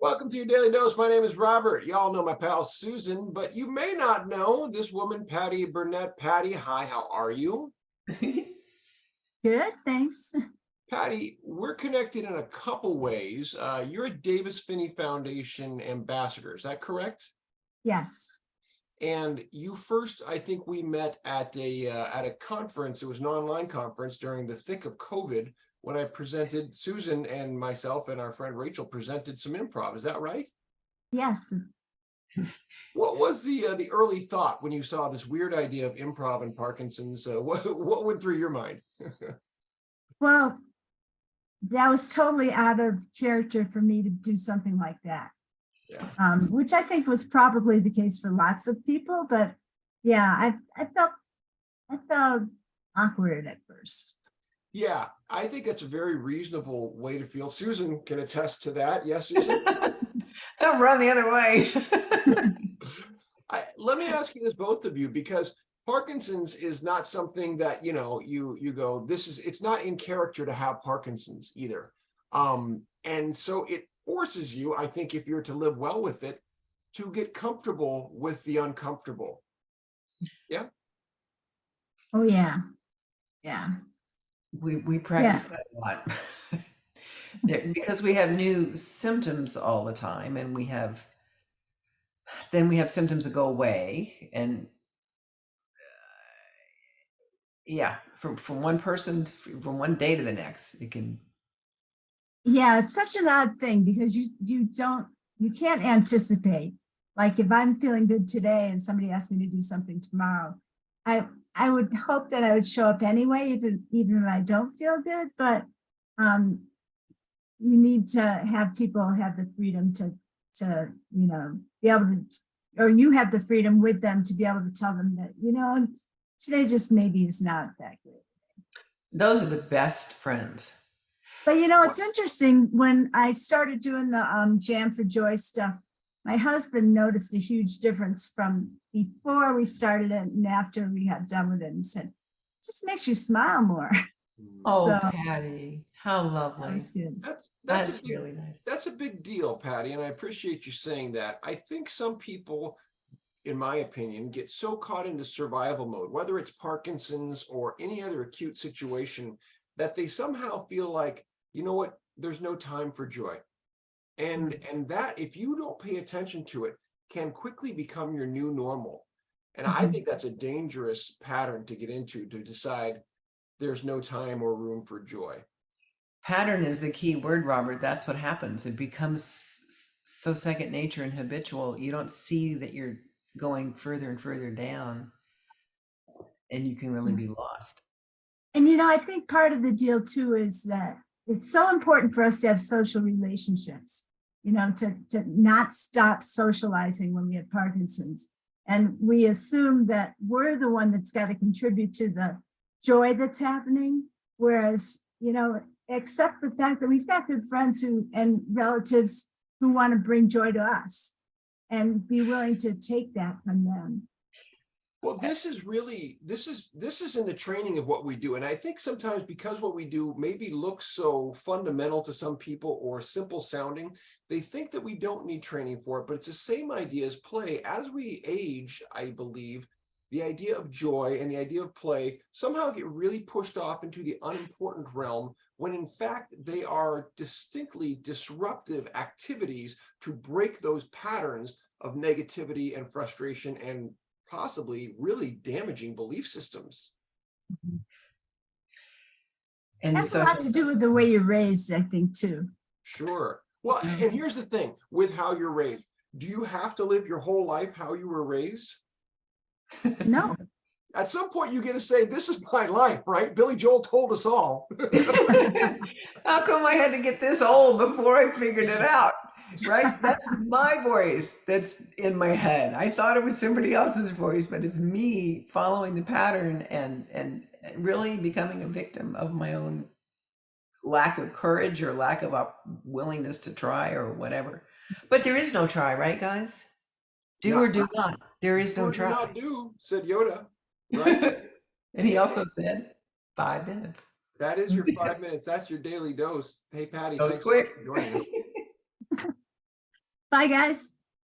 Welcome to your Daily Dose. My name is Robert. Y'all know my pal Susan, but you may not know this woman, Patti Burnett. Patti, hi, how are you? Good, thanks. Patti, we're connected in a couple ways. You're a Davis Finney Foundation ambassador, is that correct? Yes. And you first, I think we met at a conference. It was an online conference during the thick of COVID when I presented, Susan and myself and our friend Rachel presented some improv. Is that right? Yes. What was the early thought when you saw this weird idea of improv and Parkinson's? What went through your mind? Well, that was totally out of character for me to do something like that. Yeah. Which I think was probably the case for lots of people, but yeah, I felt awkward at first. Yeah, I think that's a very reasonable way to feel. Susan can attest to that. Yes, Susan? Don't run the other way. Let me ask you this, both of you, because Parkinson's is not something that, you go, it's not in character to have Parkinson's either. And so it forces you, I think, if you're to live well with it, to get comfortable with the uncomfortable. Yeah. Oh yeah. Yeah. We practice that a lot. Because we have new symptoms all the time, and then we have symptoms that go away, and from one person, from one day to the next, it can. Yeah, it's such an odd thing because you can't anticipate. Like if I'm feeling good today and somebody asks me to do something tomorrow, I would hope that I would show up anyway, even if I don't feel good. But you need to have people have the freedom to be able to, or you have the freedom with them to be able to tell them that today just maybe is not that good. Those are the best friends. But it's interesting, when I started doing the Jam for Joy stuff, my husband noticed a huge difference from before we started it and after we got done with it, and said, just makes you smile more. Oh, So, Patti, how lovely. That was good. That's really nice. That's a big deal, Patti, and I appreciate you saying that. I think some people, in my opinion, get so caught into survival mode, whether it's Parkinson's or any other acute situation, that they somehow feel like, you know what, there's no time for joy. And that, if you don't pay attention to it, can quickly become your new normal. And I think that's a dangerous pattern to get into, to decide there's no time or room for joy. Pattern is the key word, Robert. That's what happens. It becomes so second nature and habitual. You don't see that you're going further and further down, and you can really be lost. And I think part of the deal too is that it's so important for us to have social relationships, to not stop socializing when we have Parkinson's. And we assume that we're the one that's got to contribute to the joy that's happening. Whereas, accept the fact that we've got good friends and relatives who want to bring joy to us and be willing to take that from them. Well, this is in the training of what we do. And I think sometimes because what we do maybe looks so fundamental to some people or simple sounding, they think that we don't need training for it, but it's the same idea as play. As we age, I believe, the idea of joy and the idea of play somehow get really pushed off into the unimportant realm, when in fact they are distinctly disruptive activities to break those patterns of negativity and frustration and possibly really damaging belief systems. And that's a lot to do with the way you're raised, I think, too. Sure. Well, and here's the thing with how you're raised. Do you have to live your whole life how you were raised? No. At some point you get to say, this is my life, right? Billy Joel told us all. How come I had to get this old before I figured it out? Right? That's my voice that's in my head. I thought it was somebody else's voice, but it's me following the pattern and really becoming a victim of my own lack of courage or lack of willingness to try or whatever. But there is no try, right, guys? Do or do not. There is no try. Do not do, said Yoda, right? And he also said 5 minutes. That is your 5 minutes. That's your daily dose. Hey, Patti, That was thanks so much quick. for joining us. Bye, guys.